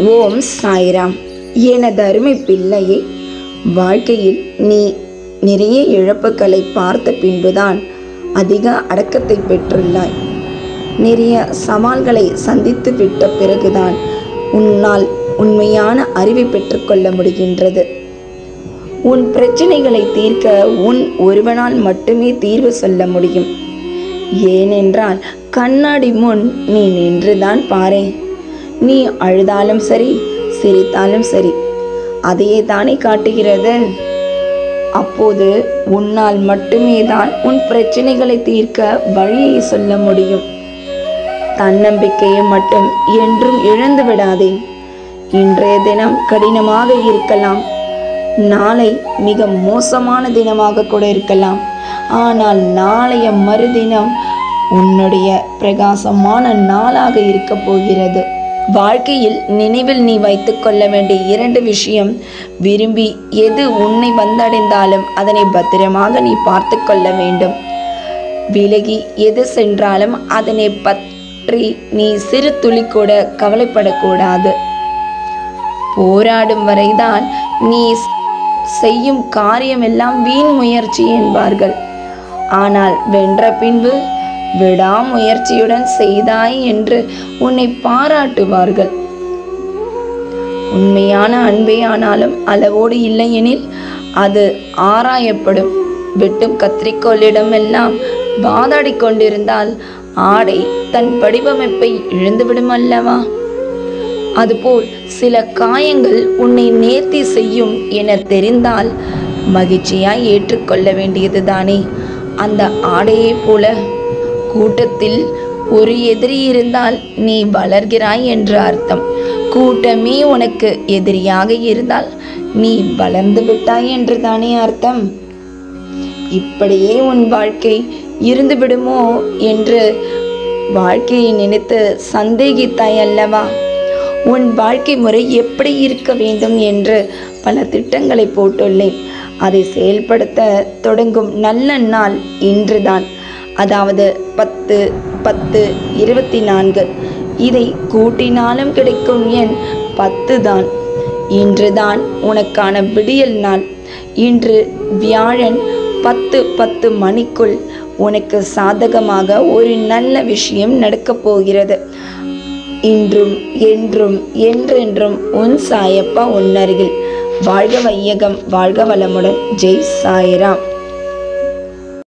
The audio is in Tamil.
ஓம் சாய்ராம். எனது அருமை பிள்ளையே, வாழ்க்கையில் நீ நிறைய இழப்புகளை பார்த்த பின்புதான் அதிக அடக்கத்தை பெற்றுள்ளாய். நிறைய சவால்களை சந்தித்து விட்ட பிறகுதான் உன்னால் உண்மையான அறிவை பெற்றுக்கொள்ள முடிகின்றது. உன் பிரச்சனைகளை தீர்க்க உன் ஒருவனால் மட்டுமே தீர்வு சொல்ல முடியும். ஏனென்றால் கண்ணாடி முன் நீ நின்றுதான் பாரே. நீ அழுதாலும் சரி, சிரித்தாலும் சரி, அதையே தானே காட்டுகிறது. அப்போது உன்னால் மட்டுமே தான் உன் பிரச்சனைகளை தீர்க்க வழியை சொல்ல முடியும். தன்னம்பிக்கையை மட்டும் என்றும் இழந்து விடாதே. இன்றைய தினம் கடினமாக இருக்கலாம், நாளை மிக மோசமான தினமாக கூட இருக்கலாம். ஆனால் நாளைய மறுதினம் உன்னுடைய பிரகாசமான நாளாக இருக்க போகிறது. வாழ்க்கையில் நினைவில் நீ வைத்துக் கொள்ள வேண்டிய 2 விஷயம். விரும்பி எது உன்னை வந்தடைந்தாலும் அதனை பத்திரமாக நீ பார்த்து கொள்ள வேண்டும். விலகி எது சென்றாலும் அதனை பற்றி நீ சிறு துளி கூட கவலைப்படக்கூடாது. போராடும் வரைதான் நீ செய்யும் காரியமெல்லாம் வீண் முயற்சி என்பார்கள். ஆனால் வென்ற பின்பு விடாமுயற்சியுடன் செய்தாய் என்று உன்னை பாராட்டுவார்கள். உண்மையான அன்பே ஆனாலும் அளவோடு இல்லையெனில் அது ஆராயப்படும். வெட்டும் கத்திரிக்கோளிடமெல்லாம் வாதாடி கொண்டிருந்தால் ஆடை தன் வடிவமைப்பை இழந்துவிடும் அல்லவா? அதுபோல் சில காயங்கள் உன்னை நேர்த்தி செய்யும் என தெரிந்தால் மகிழ்ச்சியாய் ஏற்றுக்கொள்ள வேண்டியதுதானே. அந்த ஆடையை போல கூட்டத்தில் ஒரு எதிரி இருந்தால் நீ வளர்கிறாய் என்று அர்த்தம். கூட்டமே உனக்கு எதிரியாக இருந்தால் நீ வளர்ந்து விட்டாய் என்று தானே அர்த்தம். இப்படியே உன் வாழ்க்கை இருந்து விடுமோ என்று வாழ்க்கையை நினைத்து சந்தேகித்தாய் அல்லவா? உன் வாழ்க்கை முறை எப்படி இருக்க வேண்டும் என்று பல திட்டங்களை போட்டுள்ளேன். அதை செயல்படுத்த தொடங்கும் நல்ல நாள் இன்றுதான். அதாவது 10/10/24. இதை கூட்டினாலும் கிடைக்கும் எண் 10 தான். இன்றுதான் உனக்கான விடியல் நாள். இன்று வியாழன் 10:10 மணிக்குள் உனக்கு சாதகமாக ஒரு நல்ல விஷயம் நடக்கப் போகிறது. இன்றும் என்றும் என்றென்றும் உன் சாயப்பா உன்னருகில். வாழ்க வையகம், வாழ்க வளமுடன். ஜெய் சாய்ராம்.